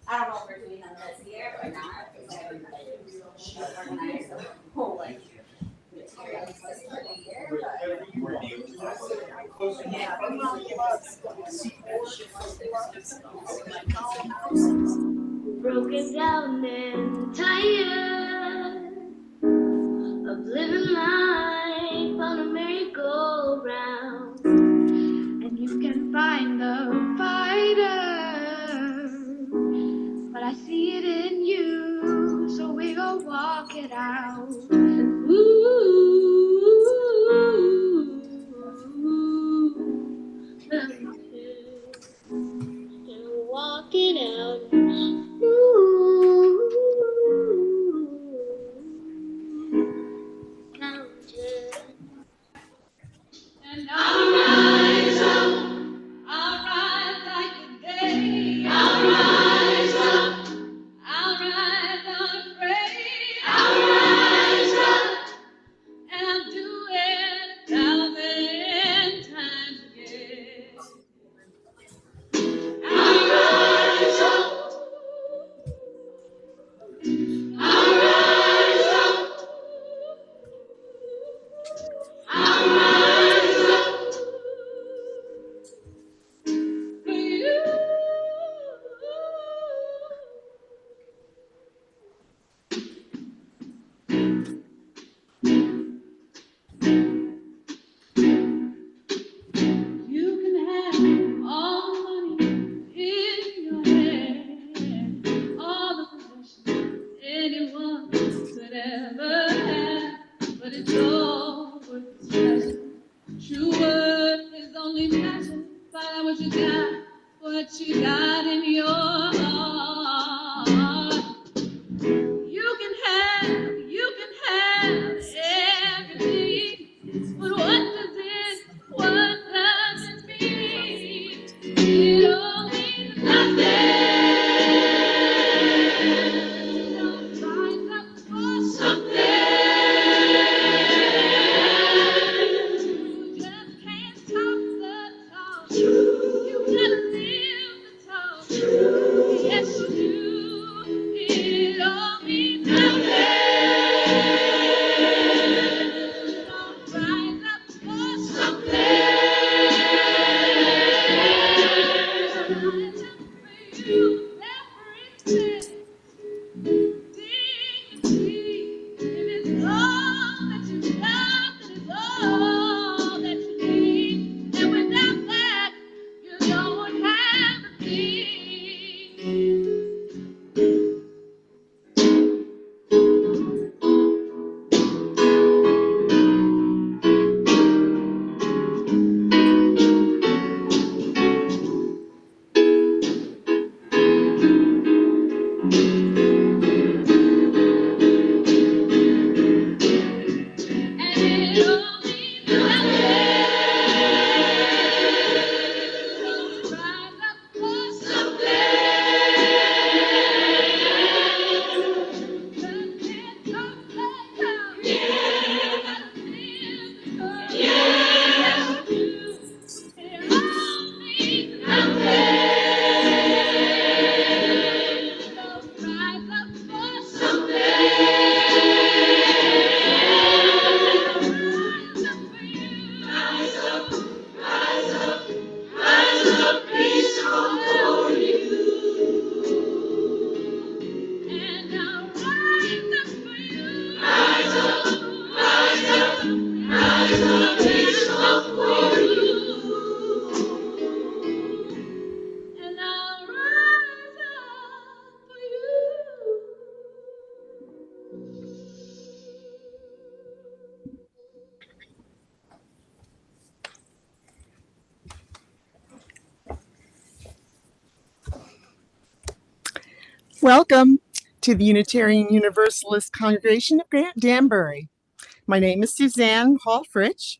I don't know if we're doing this here or not, because I haven't organized the whole like materials list for the year, Broken down and tired of living life on a merry-go-round, and you can find the fighter, but I see it in you, so we go walk it out. Walk it out. And I'll rise up, I'll rise like the day. I'll rise up, I'll rise unafraid. I'll rise up, and I'll do it 1,000 times again. I'll rise up, I'll rise up, I'll rise up for you. You can have all the money in your hand, all the possessions anyone could ever have, but it's all worth the stress. True worth is only measured by what you got in your heart. You can have everything, but what does it mean? It all means nothing. Don't rise up for something. You just can't talk the talk. You gotta live the talk. Yes, you do. It all means nothing. Don't rise up for something. Rise up for you, everything. Dignity, it is all that you got, it is all that you need. And without that, you don't have a thing. And it all means nothing. Don't rise up for something. Just can't talk the talk. You gotta live the talk. Yes, you do. It all means nothing. Don't rise up for something. Rise up for you. Rise up, rise up, rise up, peaceful for you. And I'll rise up for you. Rise up, rise up, rise up, peaceful for you. And I'll rise up for you. Welcome to the Unitarian Universalist Congregation of Danbury. My name is Suzanne Hall Fritsch.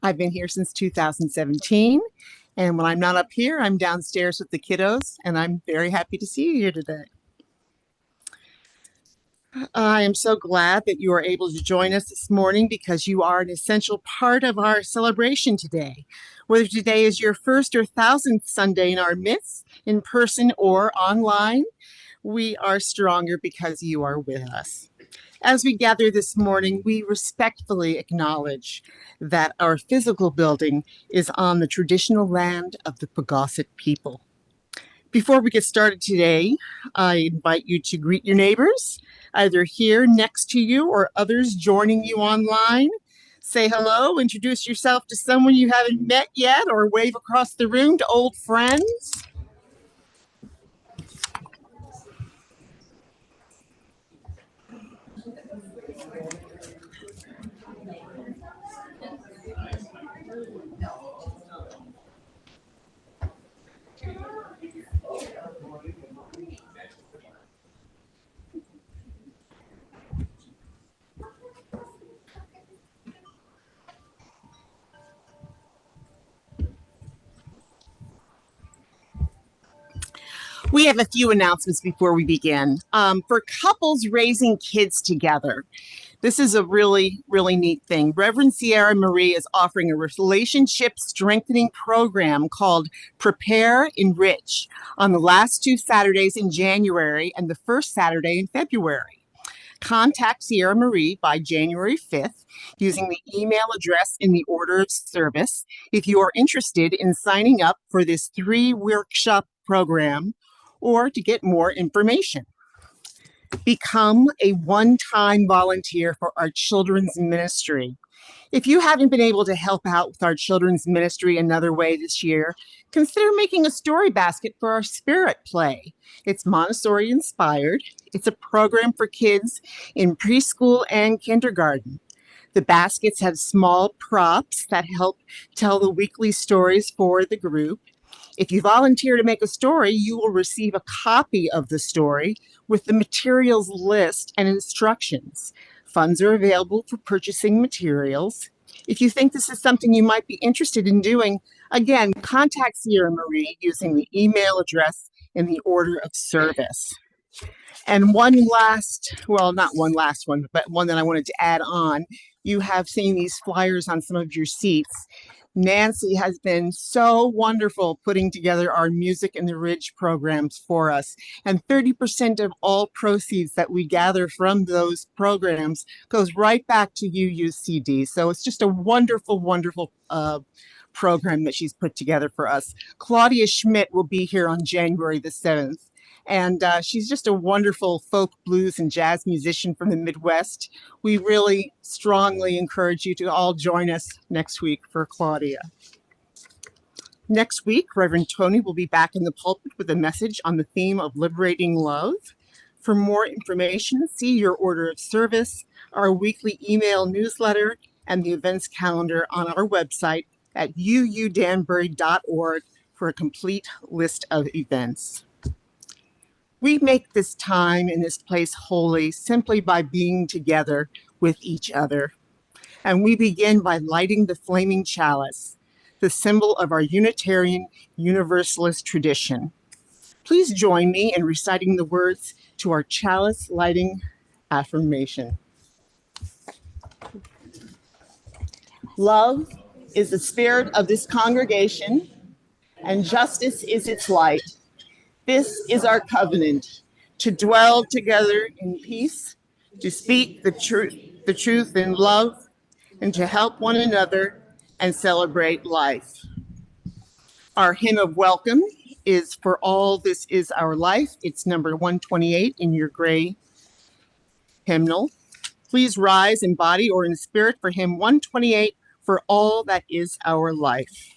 I've been here since 2017, and when I'm not up here, I'm downstairs with the kiddos, and I'm very happy to see you here today. I am so glad that you are able to join us this morning because you are an essential part of our celebration today. Whether today is your first or 1000th Sunday in our midst, in person or online, we are stronger because you are with us. As we gather this morning, we respectfully acknowledge that our physical building is on the traditional land of the Paugussett people. Before we get started today, I invite you to greet your neighbors, either here next to you or others joining you online. Say hello, introduce yourself to someone you haven't met yet, or wave across the room to old friends. We have a few announcements before we begin. For couples raising kids together, this is a really, really neat thing. Reverend Sierra Marie is offering a relationship strengthening program called Prepare Enrich on the last 2 Saturdays in January and the first Saturday in February. Contact Sierra Marie by January 5th using the email address in the order of service if you are interested in signing up for this 3-workshop program or to get more information. Become a one-time volunteer for our children's ministry. If you haven't been able to help out with our children's ministry another way this year, consider making a story basket for our spirit play. It's Montessori inspired. It's a program for kids in preschool and kindergarten. The baskets have small props that help tell the weekly stories for the group. If you volunteer to make a story, you will receive a copy of the story with the materials list and instructions. Funds are available for purchasing materials. If you think this is something you might be interested in doing, again, contact Sierra Marie using the email address in the order of service. And one last, well, not one last one, but one that I wanted to add on. You have seen these flyers on some of your seats. Nancy has been so wonderful putting together our Music in the Ridge programs for us. And 30% of all proceeds that we gather from those programs goes right back to UUCD. So it's just a wonderful, wonderful program that she's put together for us. Claudia Schmidt will be here on January the 7th. And she's just a wonderful folk blues and jazz musician from the Midwest. We really strongly encourage you to all join us next week for Claudia. Next week, Reverend Tony will be back in the pulpit with a message on the theme of liberating love. For more information, see your order of service, our weekly email newsletter, and the events calendar on our website at uudanbury.org for a complete list of events. We make this time in this place holy simply by being together with each other. And we begin by lighting the flaming chalice, the symbol of our Unitarian Universalist tradition. Please join me in reciting the words to our chalice lighting affirmation. Love is the spirit of this congregation, and justice is its light. This is our covenant, to dwell together in peace, to speak the truth in love, and to help one another and celebrate life. Our hymn of welcome is For All This Is Our Life. It's number 128 in your gray hymnal. Please rise in body or in spirit for hymn 128, For All That Is Our Life.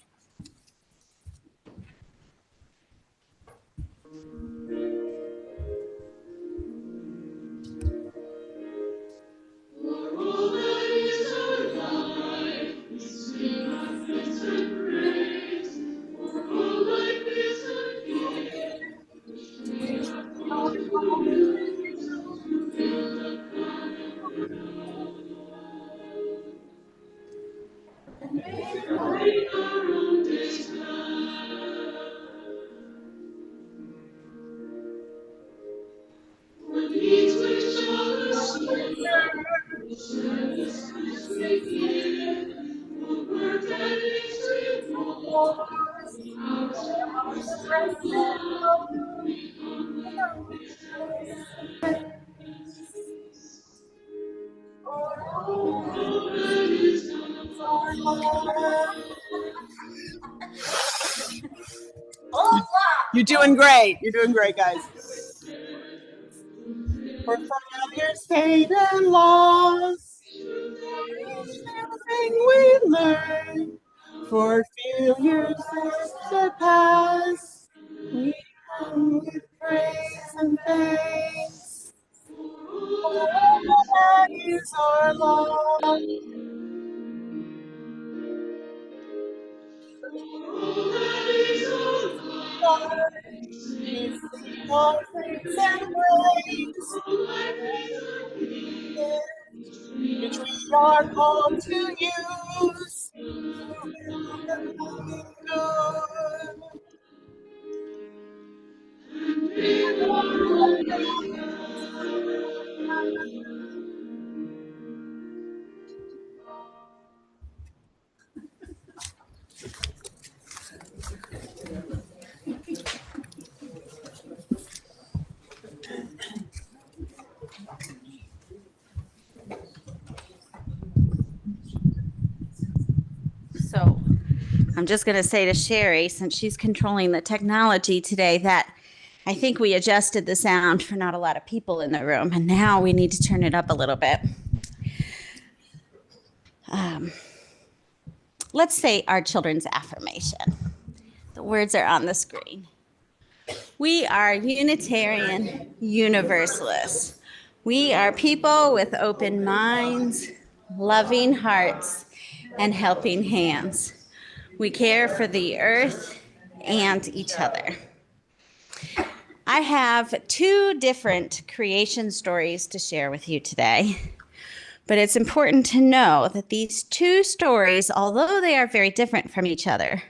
You're doing great. You're doing great, guys. For failures, pain, and loss, everything we learn. For failures that pass, we come with praise and thanks. For all that is our love. We sing our praise and praise, which we are called to use good. So I'm just going to say to Sherry, since she's controlling the technology today, that I think we adjusted the sound for not a lot of people in the room, and now we need to turn it up a little bit. Let's say our children's affirmation. The words are on the screen. We are Unitarian Universalists. We are people with open minds, loving hearts, and helping hands. We care for the earth and each other. I have two different creation stories to share with you today, but it's important to know that these two stories, although they are very different from each other,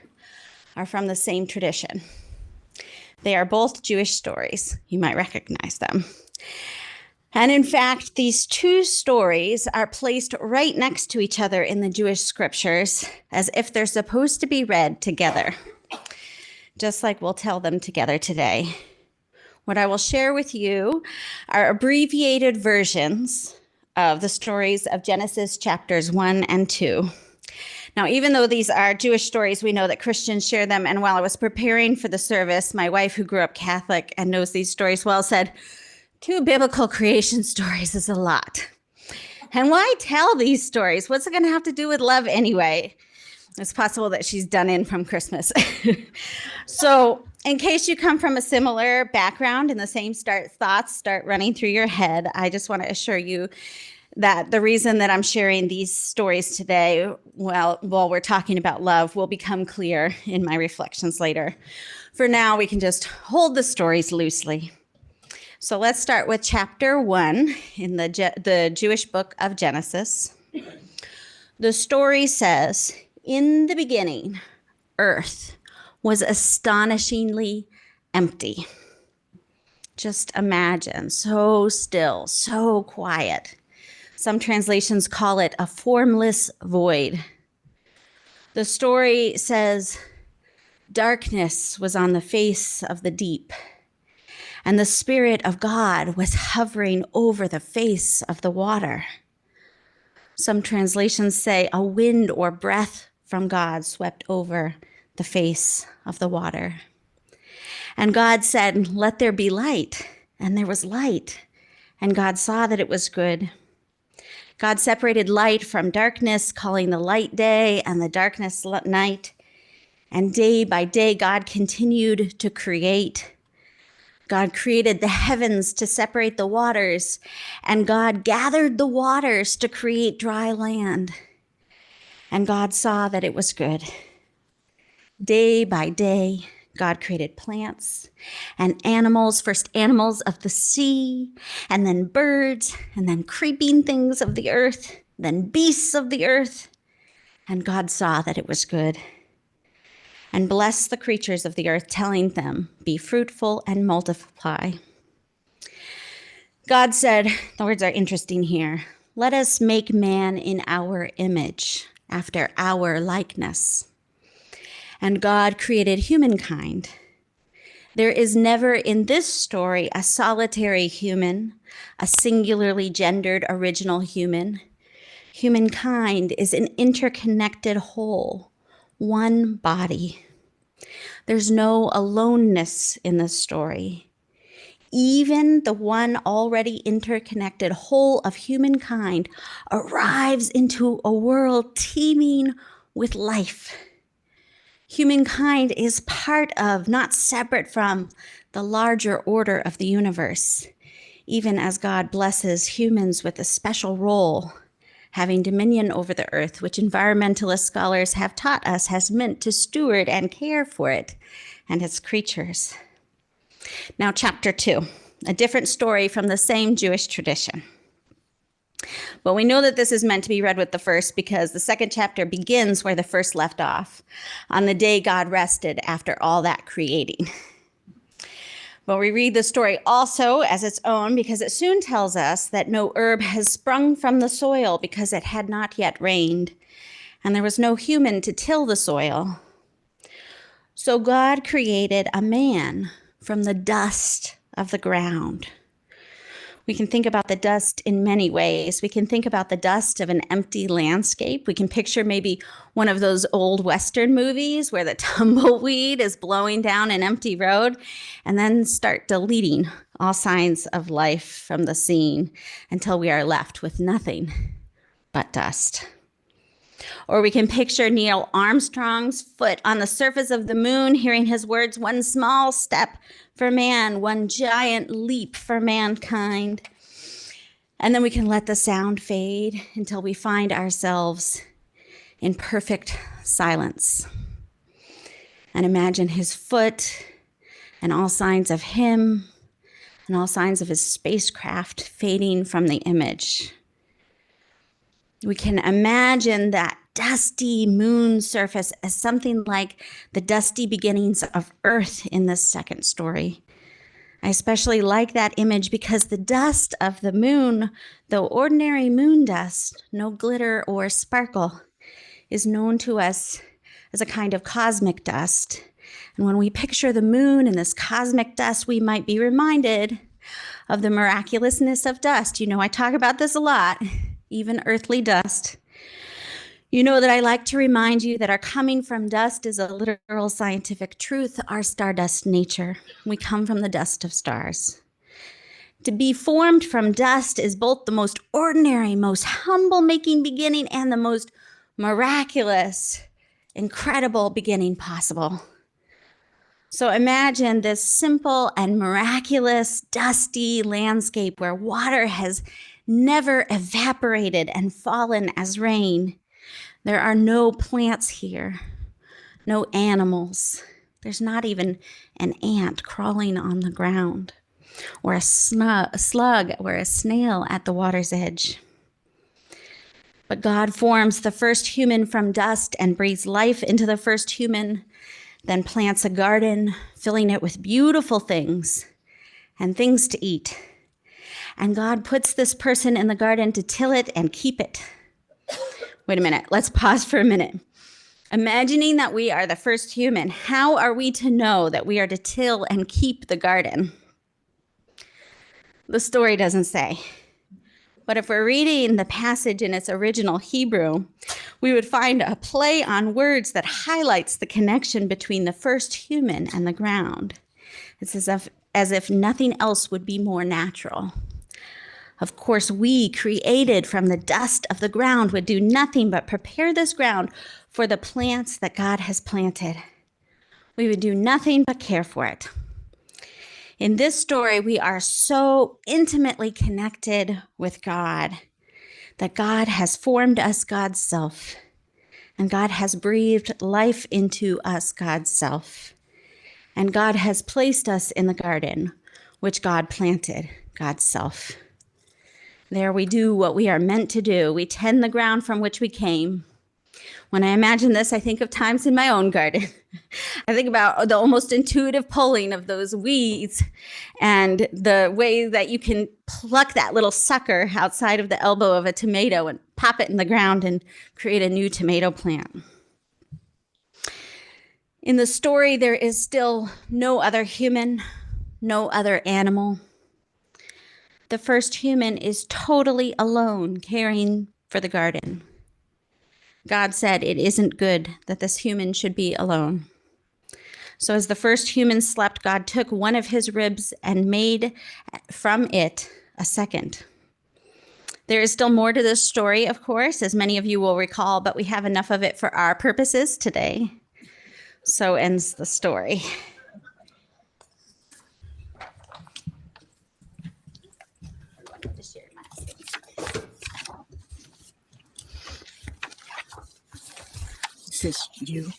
are from the same tradition. They are both Jewish stories. You might recognize them. And in fact, these two stories are placed right next to each other in the Jewish scriptures as if they're supposed to be read together, just like we'll tell them together today. What I will share with you are abbreviated versions of the stories of Genesis chapters 1 and 2. Now, even though these are Jewish stories, we know that Christians share them. And while I was preparing for the service, my wife, who grew up Catholic and knows these stories well, said, 2 biblical creation stories is a lot. And why tell these stories? What's it going to have to do with love anyway? It's possible that she's done in from Christmas. So in case you come from a similar background and the same thoughts start running through your head, I just want to assure you that the reason that I'm sharing these stories today, while we're talking about love, will become clear in my reflections later. For now, we can just hold the stories loosely. So let's start with chapter 1 in the Jewish book of Genesis. The story says, "In the beginning, earth was astonishingly empty." Just imagine, so still, so quiet. Some translations call it a formless void. The story says, "Darkness was on the face of the deep, and the Spirit of God was hovering over the face of the water." Some translations say a wind or breath from God swept over the face of the water. And God said, "Let there be light." And there was light. And God saw that it was good. God separated light from darkness, calling the light day and the darkness night. And day by day, God continued to create. God created the heavens to separate the waters, and God gathered the waters to create dry land. And God saw that it was good. Day by day, God created plants and animals, first animals of the sea, and then birds, and then creeping things of the earth, then beasts of the earth. And God saw that it was good, and blessed the creatures of the earth, telling them, "Be fruitful and multiply." God said, the words are interesting here, "Let us make man in our image, after our likeness." and God created humankind. There is never in this story a solitary human, a singularly gendered original human. Humankind is an interconnected whole, one body. There's no aloneness in this story. Even the one already interconnected whole of humankind arrives into a world teeming with life. Humankind is part of, not separate from, the larger order of the universe, even as God blesses humans with a special role, having dominion over the earth, which environmentalist scholars have taught us has meant to steward and care for it and its creatures. Now, chapter 2, a different story from the same Jewish tradition. But we know that this is meant to be read with the first because the second chapter begins where the first left off, on the day God rested after all that creating. But we read the story also as its own because it soon tells us that no herb has sprung from the soil because it had not yet rained, and there was no human to till the soil. So God created a man from the dust of the ground. We can think about the dust in many ways. We can think about the dust of an empty landscape. We can picture maybe one of those old Western movies where the tumbleweed is blowing down an empty road and then start deleting all signs of life from the scene until we are left with nothing but dust. Or we can picture Neil Armstrong's foot on the surface of the moon, hearing his words, "One small step for man, one giant leap for mankind." And then we can let the sound fade until we find ourselves in perfect silence. And imagine his foot and all signs of him and all signs of his spacecraft fading from the image. We can imagine that dusty moon surface as something like the dusty beginnings of Earth in this second story. I especially like that image because the dust of the moon, though ordinary moon dust, no glitter or sparkle, is known to us as a kind of cosmic dust. And when we picture the moon and this cosmic dust, we might be reminded of the miraculousness of dust. You know, I talk about this a lot. Even earthly dust. You know that I like to remind you that our coming from dust is a literal scientific truth, our stardust nature. We come from the dust of stars. To be formed from dust is both the most ordinary, most humble-making beginning and the most miraculous, incredible beginning possible. So imagine this simple and miraculous, dusty landscape where water has never evaporated and fallen as rain. There are no plants here, no animals. There's not even an ant crawling on the ground, or a slug or a snail at the water's edge. But God forms the first human from dust and breathes life into the first human, then plants a garden, filling it with beautiful things and things to eat. And God puts this person in the garden to till it and keep it. Wait a minute, let's pause for a minute. Imagining that we are the first human, how are we to know that we are to till and keep the garden? The story doesn't say. But if we're reading the passage in its original Hebrew, we would find a play on words that highlights the connection between the first human and the ground. It's as if nothing else would be more natural. Of course, we, created from the dust of the ground, would do nothing but prepare this ground for the plants that God has planted. We would do nothing but care for it. In this story, we are so intimately connected with God that God has formed us God's self, and God has breathed life into us God's self, and God has placed us in the garden, which God planted, God's self. There we do what we are meant to do. We tend the ground from which we came. When I imagine this, I think of times in my own garden. I think about the almost intuitive pulling of those weeds and the way that you can pluck that little sucker outside of the elbow of a tomato and pop it in the ground and create a new tomato plant. In the story, there is still no other human, no other animal. The first human is totally alone caring for the garden. God said it isn't good that this human should be alone. So as the first human slept, God took one of his ribs and made from it a second. There is still more to this story, of course, as many of you will recall, but we have enough of it for our purposes today. So ends the story. Is this you?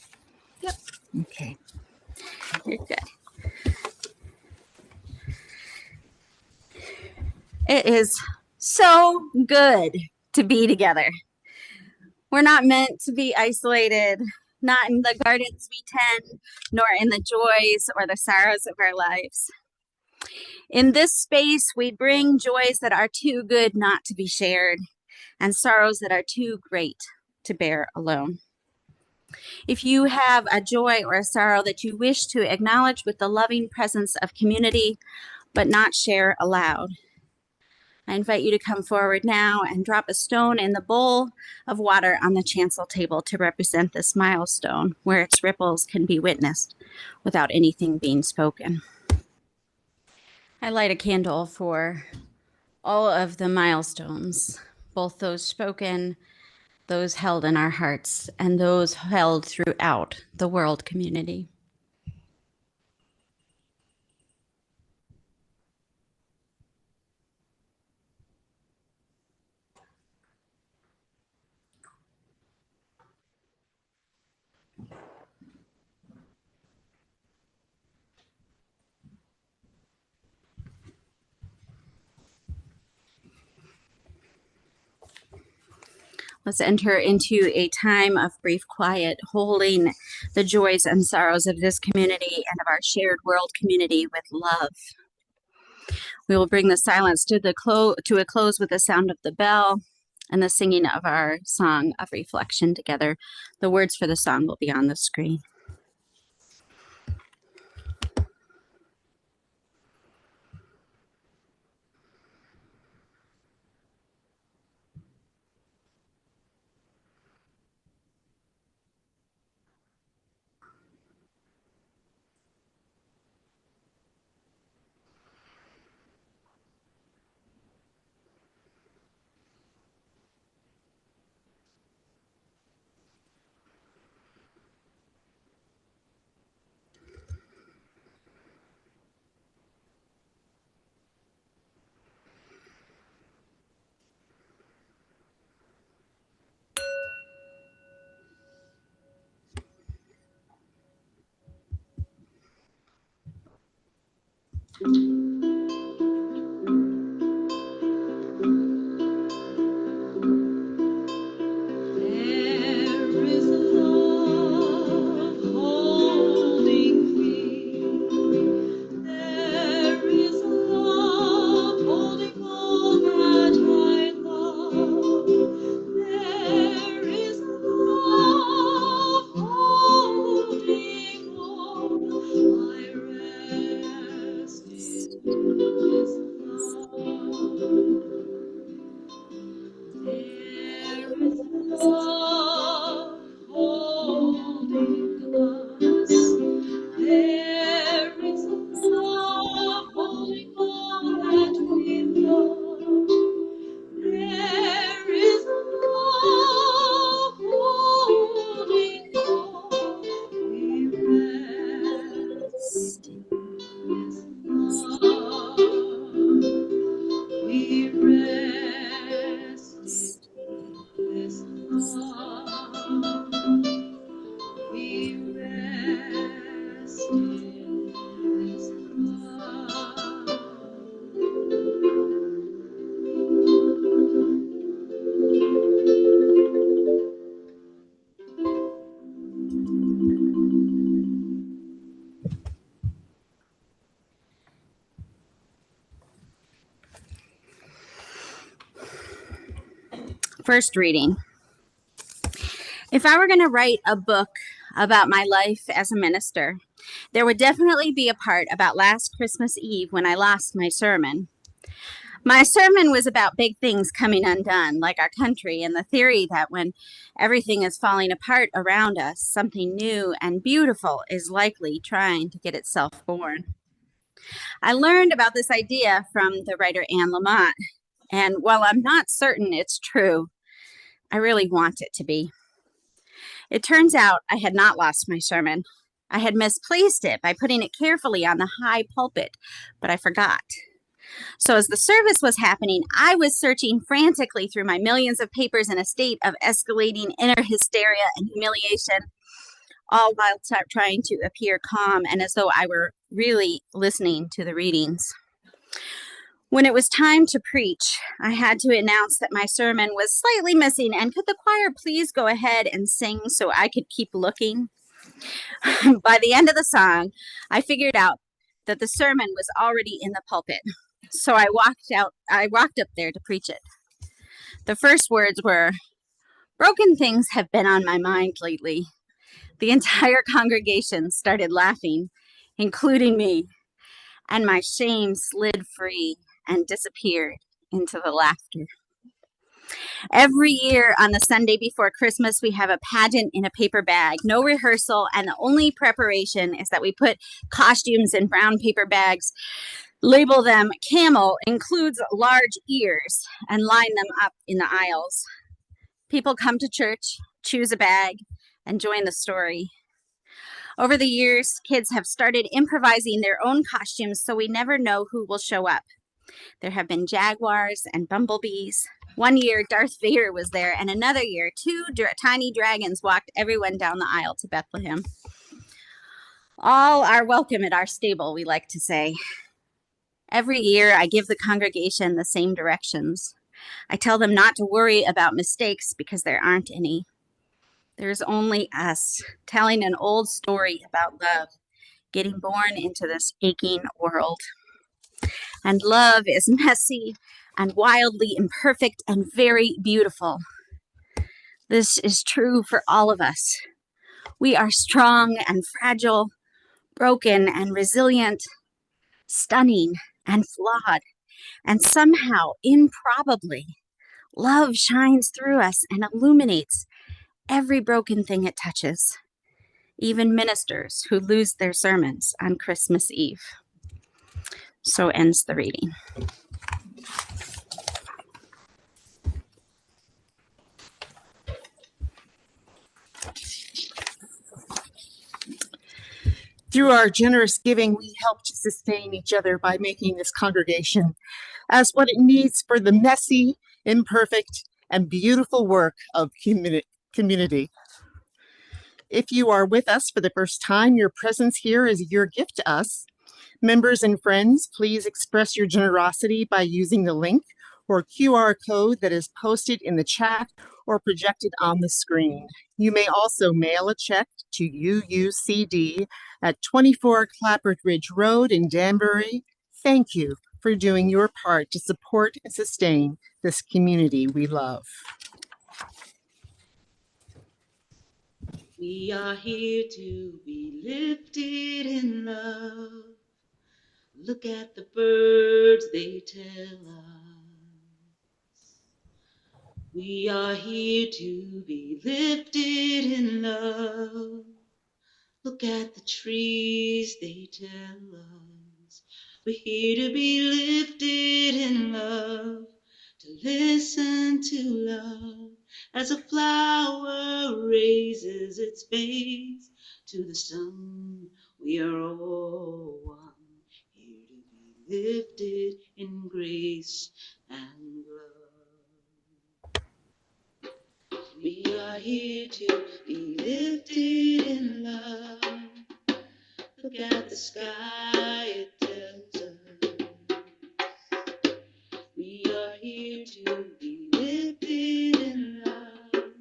Yep. Okay. You're good. It is so good to be together. We're not meant to be isolated, not in the gardens we tend, nor in the joys or the sorrows of our lives. In this space, we bring joys that are too good not to be shared, and sorrows that are too great to bear alone. If you have a joy or a sorrow that you wish to acknowledge with the loving presence of community, but not share aloud, I invite you to come forward now and drop a stone in the bowl of water on the chancel table to represent this milestone where its ripples can be witnessed without anything being spoken. I light a candle for all of the milestones, both those spoken, those held in our hearts, and those held throughout the world community. Let's enter into a time of brief quiet, holding the joys and sorrows of this community and of our shared world community with love. We will bring the silence to a close with the sound of the bell and the singing of our song of reflection together. The words for the song will be on the screen. There is love holding me. There is love holding all that I love. There is love holding all I rest in this love. There is love holding us. There is love holding all that we love. There is love holding all we rest in this love. We rest in this love. We rest in this love. First reading. If I were going to write a book about my life as a minister. There would definitely be a part about last Christmas Eve when I lost my sermon. My sermon was about big things coming undone, like our country, and the theory that when everything is falling apart around us, something new and beautiful is likely trying to get itself born. I learned about this idea from the writer Anne Lamott, and while I'm not certain it's true, I really want it to be. It turns out I had not lost my sermon. I had misplaced it by putting it carefully on the high pulpit, but I forgot. So as the service was happening, I was searching frantically through my millions of papers in a state of escalating inner hysteria and humiliation, all while trying to appear calm and as though I were really listening to the readings. When it was time to preach, I had to announce that my sermon was slightly missing, and could the choir please go ahead and sing so I could keep looking? By the end of the song, I figured out that the sermon was already in the pulpit. So I walked up there to preach it. The first words were, "Broken things have been on my mind lately." The entire congregation started laughing, including me, and my shame slid free and disappeared into the laughter. Every year on the Sunday before Christmas, we have a pageant in a paper bag, no rehearsal, and the only preparation is that we put costumes in brown paper bags, label them camel, includes large ears, and line them up in the aisles. People come to church, choose a bag, and join the story. Over the years, kids have started improvising their own costumes, so we never know who will show up. There have been jaguars and bumblebees. One year, Darth Vader was there, and another year, two tiny dragons walked everyone down the aisle to Bethlehem. All are welcome at our stable, we like to say. Every year, I give the congregation the same directions. I tell them not to worry about mistakes because there aren't any. There's only us telling an old story about love, getting born into this aching world. And love is messy and wildly imperfect and very beautiful. This is true for all of us. We are strong and fragile, broken and resilient, stunning and flawed, and somehow, improbably, love shines through us and illuminates every broken thing it touches, even ministers who lose their sermons on Christmas Eve. So ends the reading. Through our generous giving, we help to sustain each other by making this congregation as what it needs for the messy, imperfect, and beautiful work of community. If you are with us for the first time, your presence here is your gift to us. Members and friends, please express your generosity by using the link or QR code that is posted in the chat or projected on the screen. You may also mail a check to UUCD at 24 Clapper Ridge Road in Danbury. Thank you for doing your part to support and sustain this community we love. We are here to be lifted in love. Look at the birds, they tell us. We are here to be lifted in love. Look at the trees, they tell us. We're here to be lifted in love, to listen to love as a flower raises its base to the sun. We are all one, here to be lifted in grace and love. We are here to be lifted in love. Look at the sky, it tells us. We are here to be lifted in love.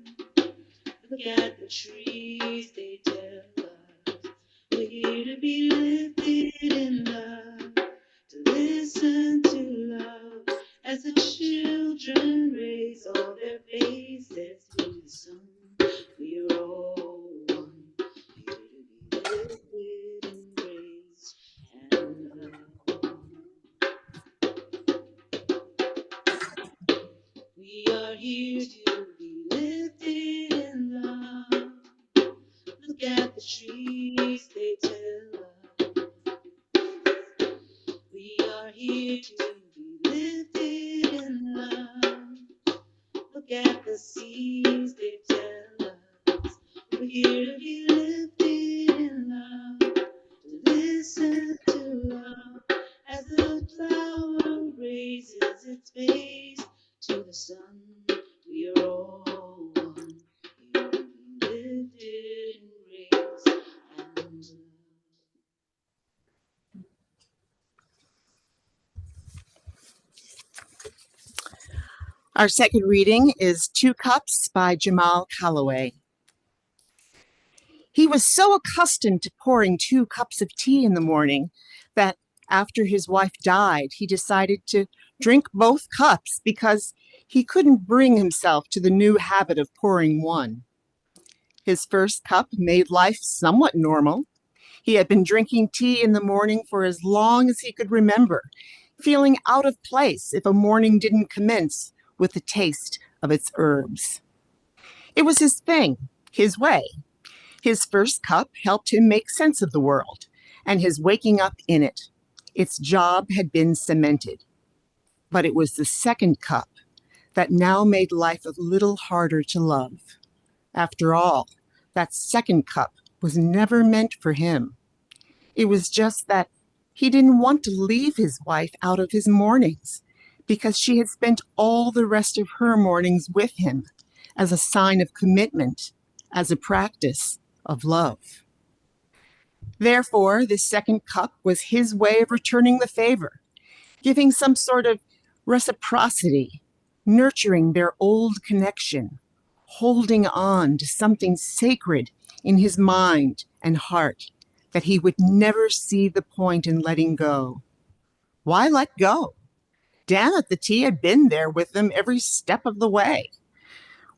Look at the trees, they tell us. We're here to be lifted in love, to listen to love as the children raise all their faces to the sun. We are all one, here to be lifted in love. Look at the trees, they tell us. We are here to be lifted in love. Look at the seas, they tell us. We're here to be lifted in love. To listen to love as the flower raises its face to the sun. We are all one. Here to be lifted in grace and love. Our second reading is Two Cups by Jamal Calloway. He was so accustomed to pouring 2 cups of tea in the morning that after his wife died, he decided to drink both cups because he couldn't bring himself to the new habit of pouring one. His first cup made life somewhat normal. He had been drinking tea in the morning for as long as he could remember, feeling out of place if a morning didn't commence with the taste of its herbs. It was his thing, his way. His first cup helped him make sense of the world and his waking up in it. Its job had been cemented. But it was the second cup that now made life a little harder to love. After all, that second cup was never meant for him. It was just that he didn't want to leave his wife out of his mornings because she had spent all the rest of her mornings with him as a sign of commitment, as a practice of love. Therefore, this second cup was his way of returning the favor, giving some sort of reciprocity, nurturing their old connection, holding on to something sacred in his mind and heart that he would never see the point in letting go. Why let go? Damn it, the tea had been there with them every step of the way.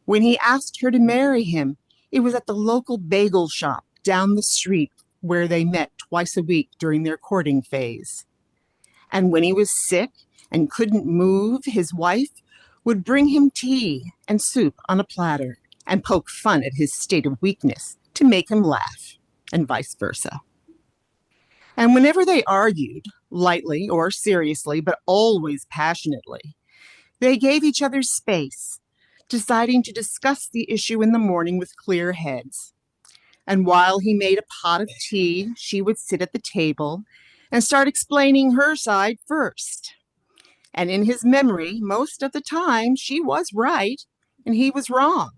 When he asked her to marry him, it was at the local bagel shop down the street where they met twice a week during their courting phase. And when he was sick and couldn't move, his wife would bring him tea and soup on a platter and poke fun at his state of weakness to make him laugh, and vice versa. And whenever they argued, lightly or seriously, but always passionately, they gave each other space, deciding to discuss the issue in the morning with clear heads. And while he made a pot of tea, she would sit at the table and start explaining her side first. And in his memory, most of the time, she was right and he was wrong.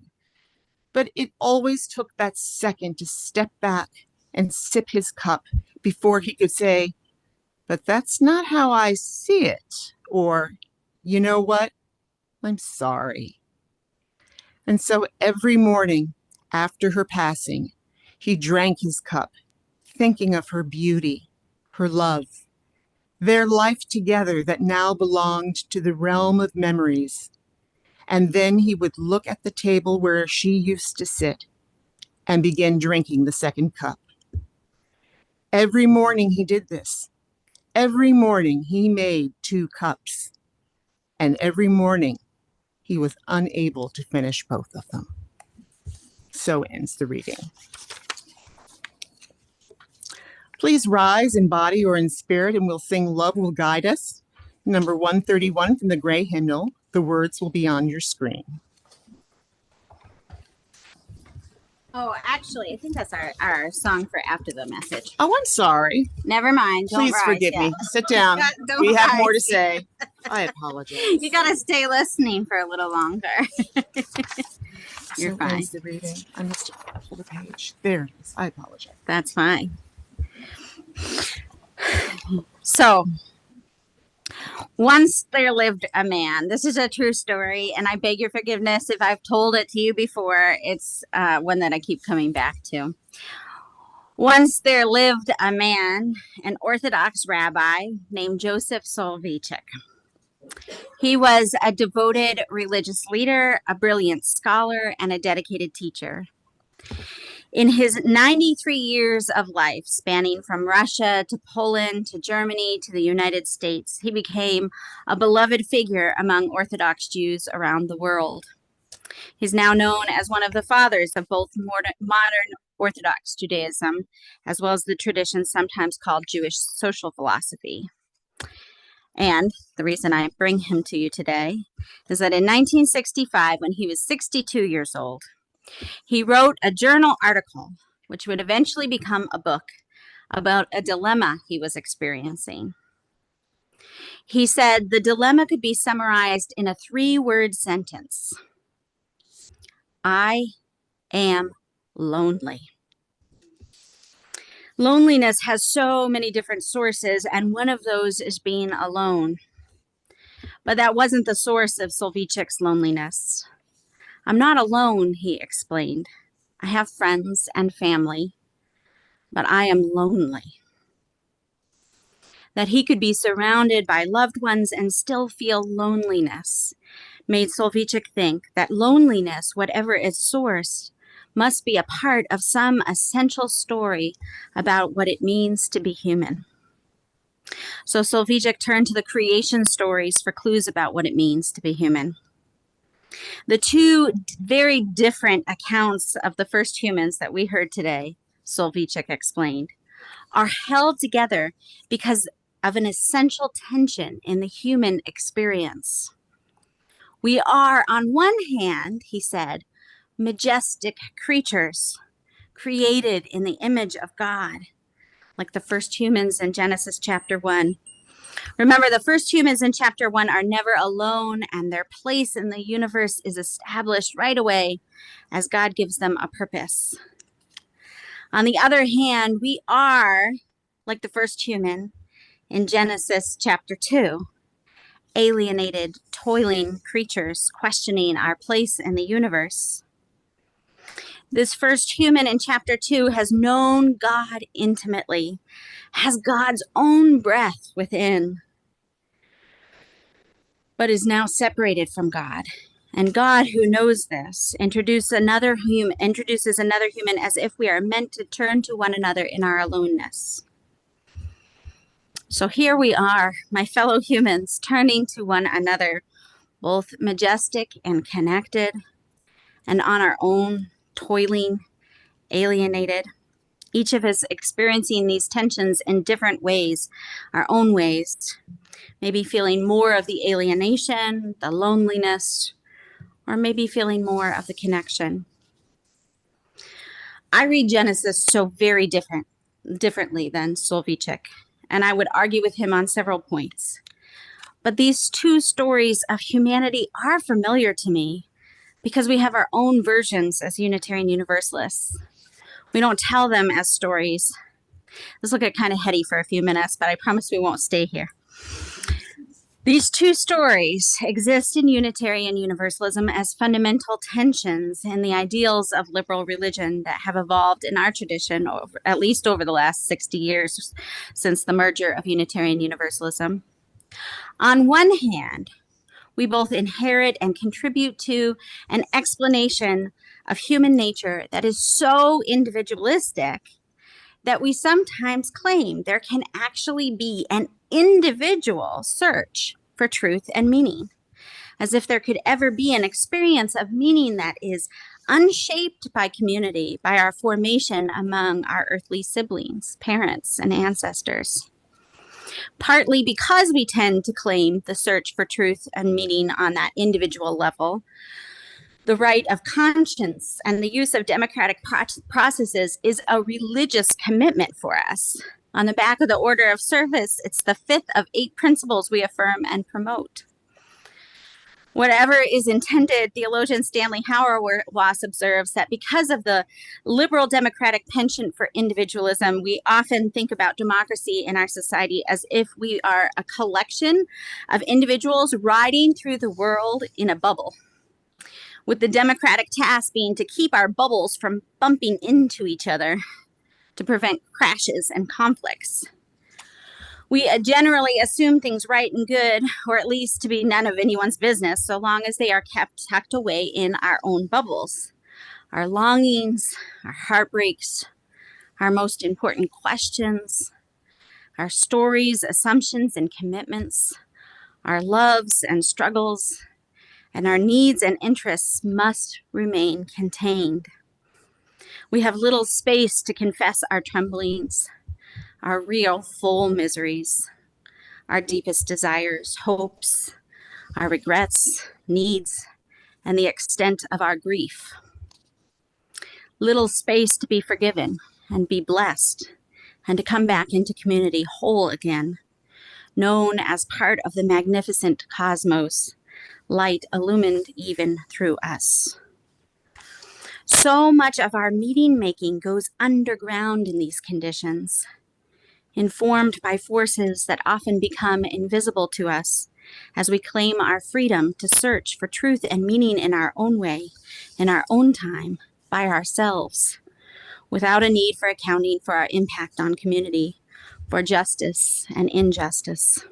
But it always took that second to step back and sip his cup before he could say, "But that's not how I see it," or, "You know what? I'm sorry." And so every morning after her passing, he drank his cup, thinking of her beauty, her love, their life together that now belonged to the realm of memories. And then he would look at the table where she used to sit and begin drinking the second cup. Every morning he did this. Every morning he made 2 cups. And every morning he was unable to finish both of them. So ends the reading. Please rise in body or in spirit, and we'll sing Love Will Guide Us, number 131 from the Gray Hymnal. The words will be on your screen. Oh, actually, I think that's our song for after the message. Oh, I'm sorry. Never mind. Don't Please rise forgive yet. me. Sit down. Don't We have rise. more to say. I apologize. You gotta stay listening for a little longer. You're So fine. ends the reading. I must have pulled a page. There it is. I apologize. That's fine. So, once there lived a man. This is a true story, and I beg your forgiveness if I've told it to you before. It's one that I keep coming back to. Once there lived a man, an Orthodox rabbi named Joseph Soloveitchik. He was a devoted religious leader, a brilliant scholar, and a dedicated teacher. In his 93 years of life, spanning from Russia to Poland to Germany to the United States, he became a beloved figure among Orthodox Jews around the world. He's now known as one of the fathers of both modern Orthodox Judaism, as well as the tradition sometimes called Jewish social philosophy. And the reason I bring him to you today is that in 1965, when he was 62 years old, he wrote a journal article, which would eventually become a book, about a dilemma he was experiencing. He said the dilemma could be summarized in a 3-word sentence. I am lonely. Loneliness has so many different sources, and one of those is being alone. But that wasn't the source of Solveichik's loneliness. I'm not alone, he explained. I have friends and family, but I am lonely. That he could be surrounded by loved ones and still feel loneliness made Solveichik think that loneliness, whatever its source, must be a part of some essential story about what it means to be human. So Solveichik turned to the creation stories for clues about what it means to be human. The two very different accounts of the first humans that we heard today, Solveichik explained, are held together because of an essential tension in the human experience. We are, on one hand, he said, majestic creatures created in the image of God, like the first humans in Genesis chapter 1. Remember, the first humans in chapter 1 are never alone, and their place in the universe is established right away as God gives them a purpose. On the other hand, we are, like the first human in Genesis chapter 2, alienated, toiling creatures questioning our place in the universe. This first human in chapter 2 has known God intimately, has God's own breath within, but is now separated from God. And God, who knows this, introduces another human as if we are meant to turn to one another in our aloneness. So here we are, my fellow humans, turning to one another, both majestic and connected, and on our own, toiling, alienated. Each of us experiencing these tensions in different ways, our own ways, maybe feeling more of the alienation, the loneliness, or maybe feeling more of the connection. I read Genesis so very differently than Solveichik, and I would argue with him on several points. But these two stories of humanity are familiar to me because we have our own versions as Unitarian Universalists. We don't tell them as stories. This will get kind of heady for a few minutes, but I promise we won't stay here. These two stories exist in Unitarian Universalism as fundamental tensions in the ideals of liberal religion that have evolved in our tradition, at least over the last 60 years since the merger of Unitarian Universalism. On one hand, we both inherit and contribute to an explanation of human nature that is so individualistic that we sometimes claim there can actually be an individual search for truth and meaning, as if there could ever be an experience of meaning that is unshaped by community, by our formation among our earthly siblings, parents, and ancestors. Partly because we tend to claim the search for truth and meaning on that individual level, the right of conscience and the use of democratic processes is a religious commitment for us. On the back of the order of service, it's the 5th of 8 principles we affirm and promote. Whatever is intended, theologian Stanley Hauerwas observes that because of the liberal democratic penchant for individualism, we often think about democracy in our society as if we are a collection of individuals riding through the world in a bubble, with the democratic task being to keep our bubbles from bumping into each other to prevent crashes and conflicts. We generally assume things right and good, or at least to be none of anyone's business, so long as they are kept tucked away in our own bubbles. our longings, our heartbreaks, our most important questions, our stories, assumptions, and commitments, our loves and struggles, and our needs and interests must remain contained. We have little space to confess our tremblings, our real full miseries, our deepest desires, hopes, our regrets, needs, and the extent of our grief. Little space to be forgiven and be blessed and to come back into community whole again, known as part of the magnificent cosmos, light illumined even through us. So much of our meaning making goes underground in these conditions, informed by forces that often become invisible to us as we claim our freedom to search for truth and meaning in our own way, in our own time, by ourselves, without a need for accounting for our impact on community, for justice and injustice.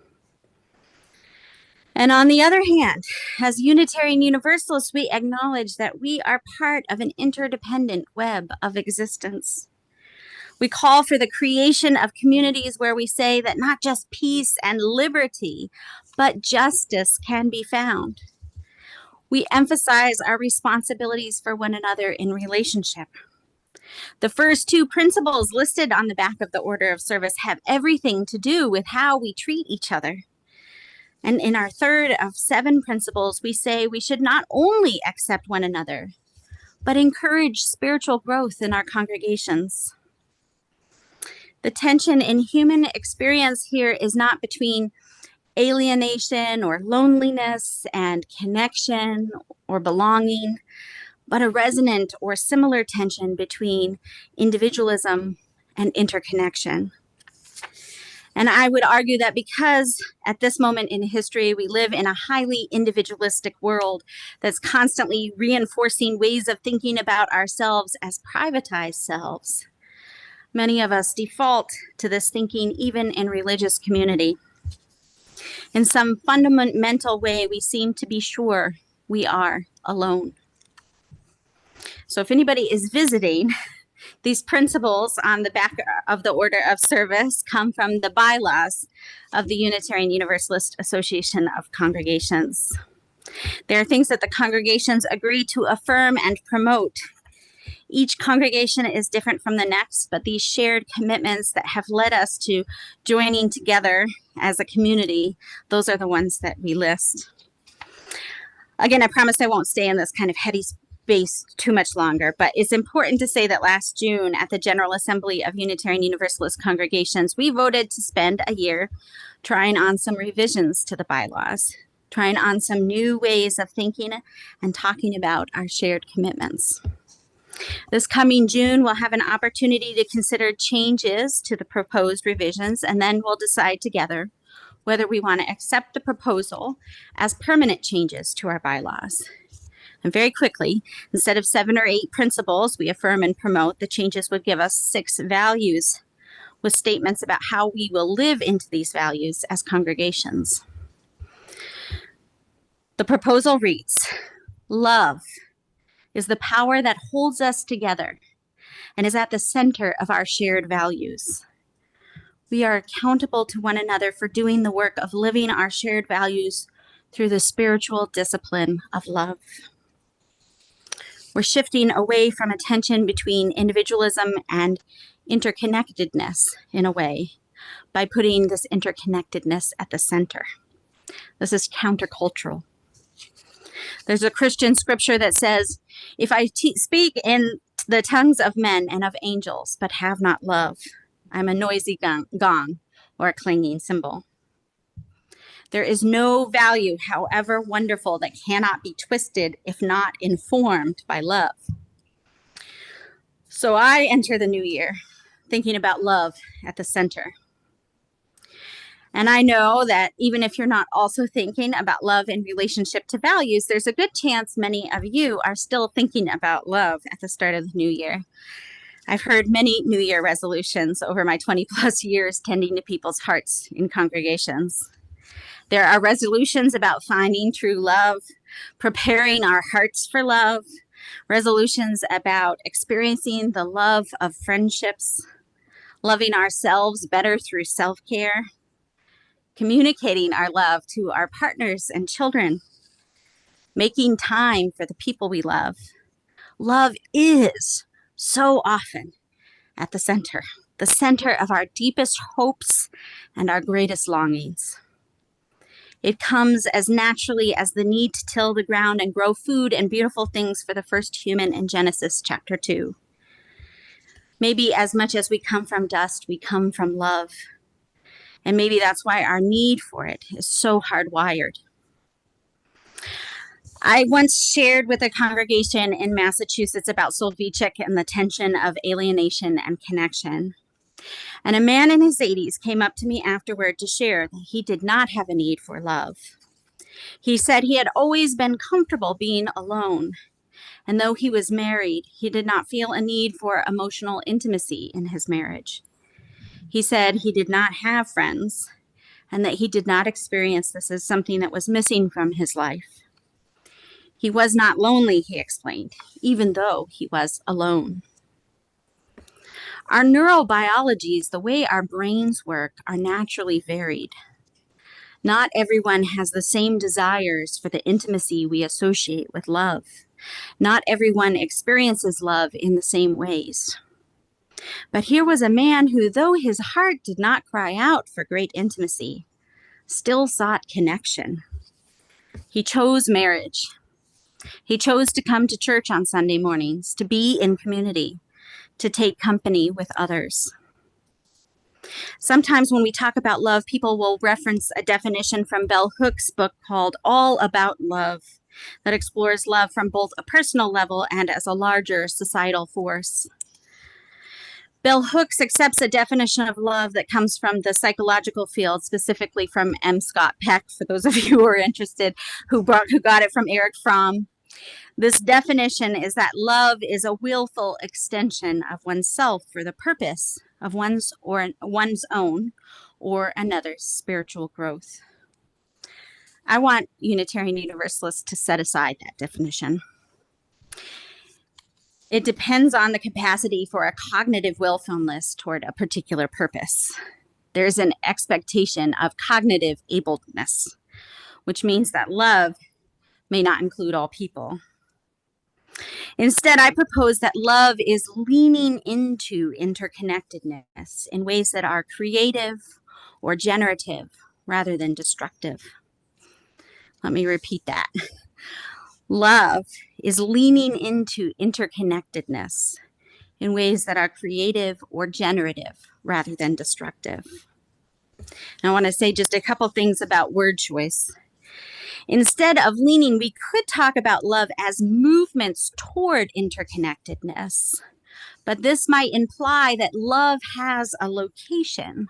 And on the other hand, as Unitarian Universalists, we acknowledge that we are part of an interdependent web of existence. We call for the creation of communities where we say that not just peace and liberty, but justice can be found. We emphasize our responsibilities for one another in relationship. The first two principles listed on the back of the order of service have everything to do with how we treat each other. And in our third of 7 principles, we say we should not only accept one another, but encourage spiritual growth in our congregations. The tension in human experience here is not between alienation or loneliness and connection or belonging, but a resonant or similar tension between individualism and interconnection. And I would argue that because at this moment in history, we live in a highly individualistic world that's constantly reinforcing ways of thinking about ourselves as privatized selves, many of us default to this thinking even in religious community. In some fundamental way, we seem to be sure we are alone. So if anybody is visiting, these principles on the back of the order of service come from the bylaws of the Unitarian Universalist Association of Congregations. They are things that the congregations agree to affirm and promote. Each congregation is different from the next, but these shared commitments that have led us to joining together as a community, those are the ones that we list. Again, I promise I won't stay in this kind of heady space too much longer, but it's important to say that last June at the General Assembly of Unitarian Universalist Congregations, we voted to spend a year trying on some revisions to the bylaws, trying on some new ways of thinking and talking about our shared commitments. This coming June, we'll have an opportunity to consider changes to the proposed revisions, and then we'll decide together whether we want to accept the proposal as permanent changes to our bylaws. And very quickly, instead of 7 or 8 principles we affirm and promote, the changes would give us 6 values with statements about how we will live into these values as congregations. The proposal reads, love is the power that holds us together and is at the center of our shared values. We are accountable to one another for doing the work of living our shared values through the spiritual discipline of love. We're shifting away from a tension between individualism and interconnectedness in a way by putting this interconnectedness at the center. This is countercultural. There's a Christian scripture that says, if I speak in the tongues of men and of angels, but have not love, I'm a noisy gong or a clanging cymbal. There is no value, however wonderful, that cannot be twisted if not informed by love. So I enter the new year thinking about love at the center. And I know that even if you're not also thinking about love in relationship to values, there's a good chance many of you are still thinking about love at the start of the new year. I've heard many New Year resolutions over my 20 plus years tending to people's hearts in congregations. There are resolutions about finding true love, preparing our hearts for love, resolutions about experiencing the love of friendships, loving ourselves better through self-care, communicating our love to our partners and children, making time for the people we love. Love is so often at the center of our deepest hopes and our greatest longings. It comes as naturally as the need to till the ground and grow food and beautiful things for the first human in Genesis chapter 2. Maybe as much as we come from dust, we come from love. And maybe that's why our need for it is so hardwired. I once shared with a congregation in Massachusetts about Solveichik and the tension of alienation and connection. And a man in his 80s came up to me afterward to share that he did not have a need for love. He said he had always been comfortable being alone. And though he was married, he did not feel a need for emotional intimacy in his marriage. He said he did not have friends and that he did not experience this as something that was missing from his life. He was not lonely, he explained, even though he was alone. Our neurobiologies, the way our brains work, are naturally varied. Not everyone has the same desires for the intimacy we associate with love. Not everyone experiences love in the same ways. But here was a man who, though his heart did not cry out for great intimacy, still sought connection. He chose marriage. He chose to come to church on Sunday mornings, to be in community, to take company with others. Sometimes when we talk about love, people will reference a definition from Bell Hooks' book called All About Love, that explores love from both a personal level and as a larger societal force. Bell Hooks accepts a definition of love that comes from the psychological field, specifically from M. Scott Peck, for those of you who are interested, who got it from Erich Fromm. This definition is that love is a willful extension of oneself for the purpose of one's own or another's spiritual growth. I want Unitarian Universalists to set aside that definition. It depends on the capacity for a cognitive willfulness toward a particular purpose. There's an expectation of cognitive ableness, which means that love may not include all people. Instead, I propose that love is leaning into interconnectedness in ways that are creative or generative rather than destructive. Let me repeat that. Love is leaning into interconnectedness in ways that are creative or generative rather than destructive. And I want to say just a couple things about word choice. Instead of leaning, we could talk about love as movements toward interconnectedness, but this might imply that love has a location,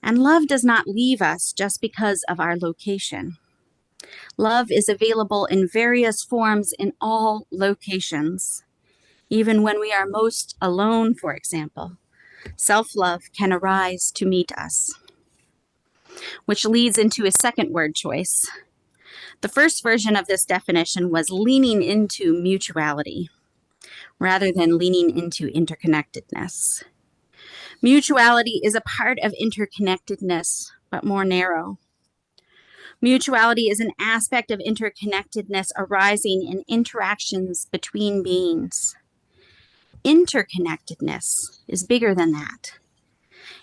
and love does not leave us just because of our location. Love is available in various forms in all locations. Even when we are most alone, for example, self-love can arise to meet us. Which leads into a second word choice. The first version of this definition was leaning into mutuality rather than leaning into interconnectedness. Mutuality is a part of interconnectedness, but more narrow. Mutuality is an aspect of interconnectedness arising in interactions between beings. Interconnectedness is bigger than that.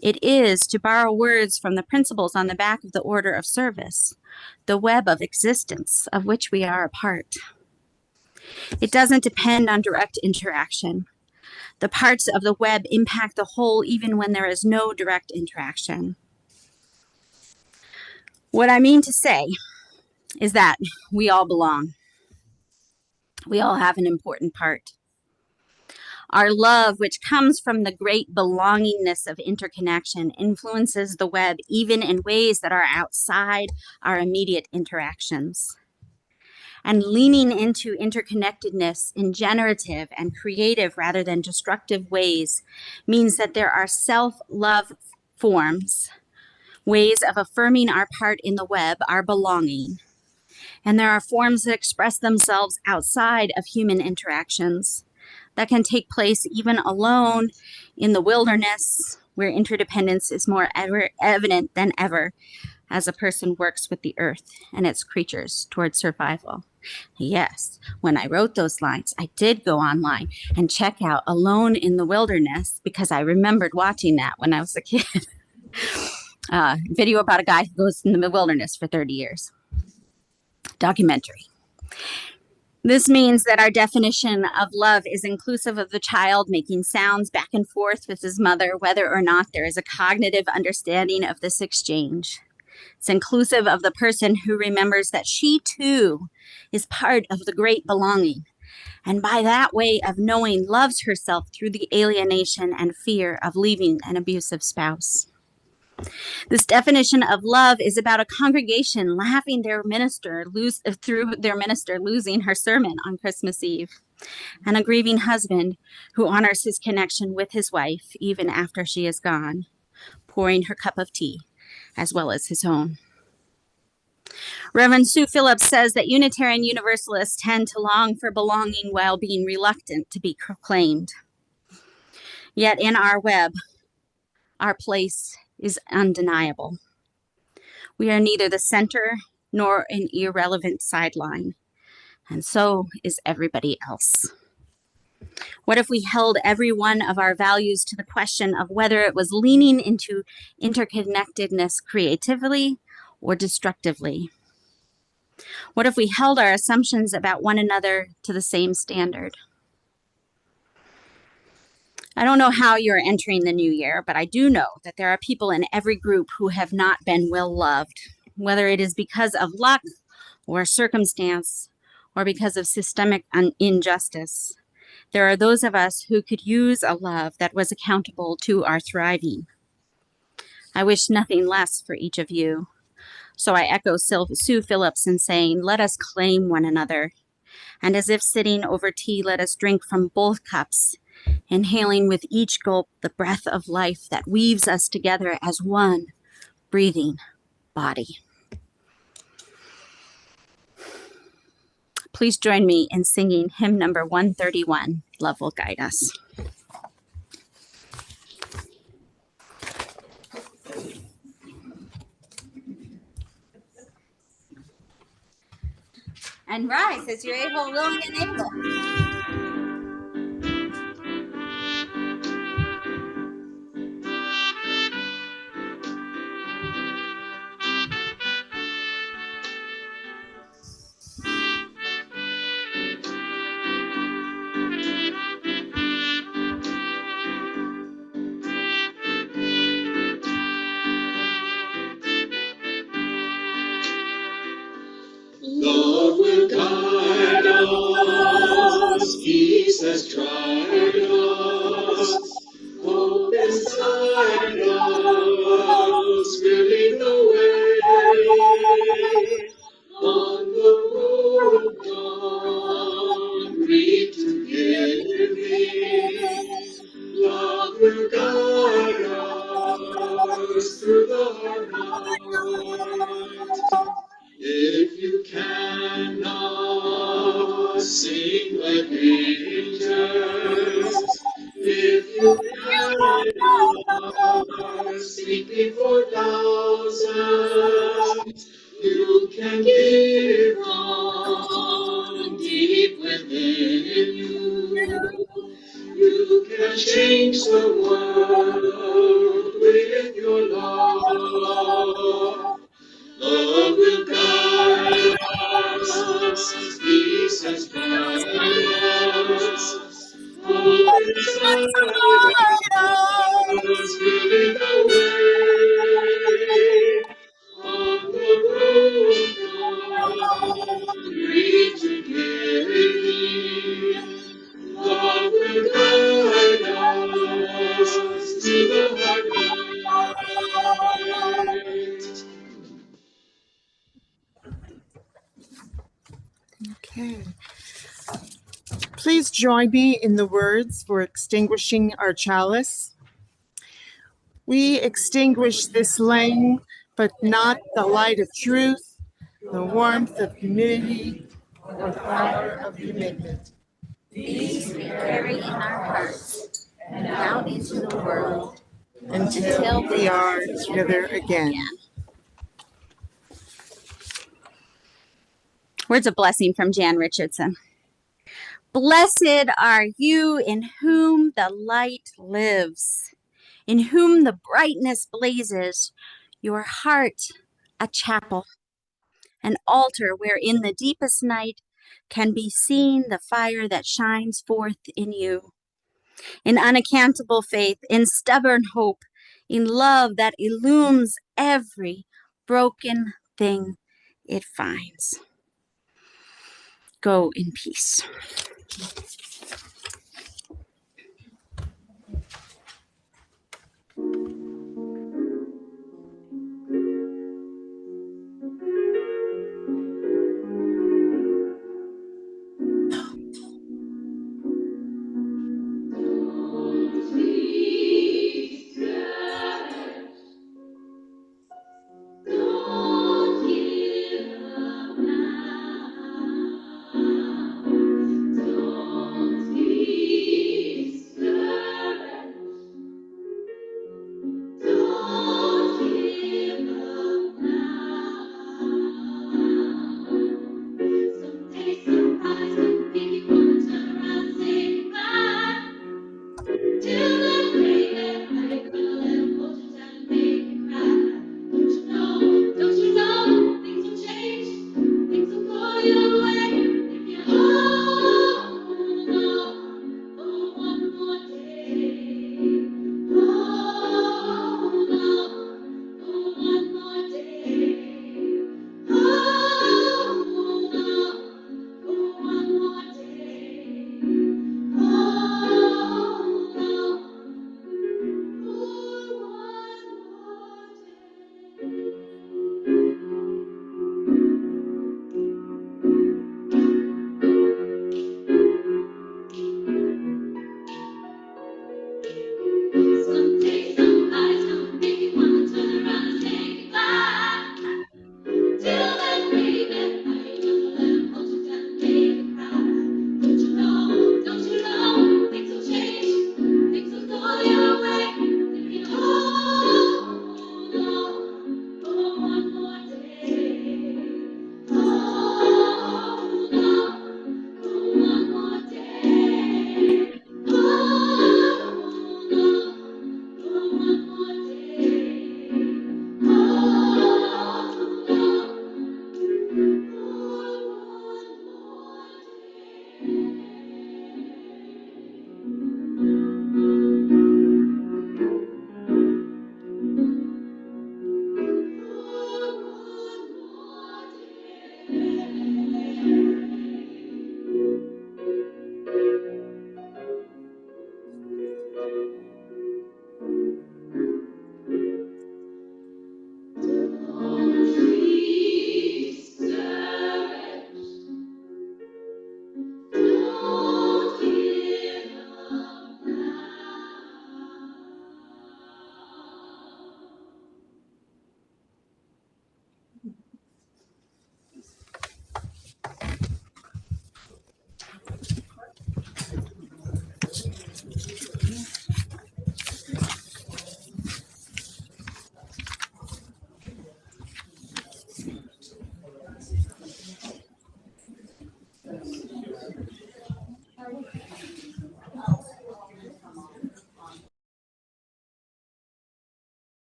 It is, to borrow words from the principles on the back of the order of service, the web of existence of which we are a part. It doesn't depend on direct interaction. The parts of the web impact the whole even when there is no direct interaction. What I mean to say is that we all belong. We all have an important part. Our love, which comes from the great belongingness of interconnection, influences the web even in ways that are outside our immediate interactions. And leaning into interconnectedness in generative and creative rather than destructive ways means that there are self-love forms, ways of affirming our part in the web, our belonging. And there are forms that express themselves outside of human interactions that can take place even alone in the wilderness, where interdependence is more evident than ever as a person works with the earth and its creatures towards survival. Yes, when I wrote those lines, I did go online and check out Alone in the Wilderness because I remembered watching that when I was a kid. Video about a guy who goes in the wilderness for 30 years. Documentary. This means that our definition of love is inclusive of the child making sounds back and forth with his mother, whether or not there is a cognitive understanding of this exchange. It's inclusive of the person who remembers that she too is part of the great belonging, and by that way of knowing, loves herself through the alienation and fear of leaving an abusive spouse. This definition of love is about a congregation laughing through their minister losing her sermon on Christmas Eve, and a grieving husband who honors his connection with his wife even after she is gone, pouring her cup of tea as well as his own. Reverend Sue Phillips says that Unitarian Universalists tend to long for belonging while being reluctant to be proclaimed. Yet in our web, our place is undeniable. We are neither the center nor an irrelevant sideline, and so is everybody else. What if we held every one of our values to the question of whether it was leaning into interconnectedness creatively or destructively? What if we held our assumptions about one another to the same standard? I don't know how you're entering the new year, but I do know that there are people in every group who have not been well loved, whether it is because of luck or circumstance or because of systemic injustice. There are those of us who could use a love that was accountable to our thriving. I wish nothing less for each of you. So I echo Sue Phillips in saying, let us claim one another. And as if sitting over tea, let us drink from both cups, inhaling with each gulp the breath of life that weaves us together as one breathing body. Please join me in singing hymn number 131, Love Will Guide Us. And rise as you're able, willing, and able. Love will guide us, peace has tried us, hope inside us, will lead the way. On the road dawn, read together, love will guide us through the hard night. If you cannot sing like angels, if you cannot speak before thousands, you can give on deep within you. You can change the world with your love. Love will guide us, peace has guided us, hope inside us, will lead the way. On the road dawn, read together, love will guide us to the hard night. Okay. Please join me in the words for extinguishing our chalice. We extinguish this flame, but not the light of truth. the warmth of community, or power of commitment. These we carry in our hearts and out into the world Until we are together again. Words of blessing from Jan Richardson. Blessed are you in whom the light lives, in whom the brightness blazes, your heart a chapel, an altar where in the deepest night can be seen the fire that shines forth in you, in unaccountable faith, in stubborn hope, in love that illumes every broken thing it finds. Go in peace.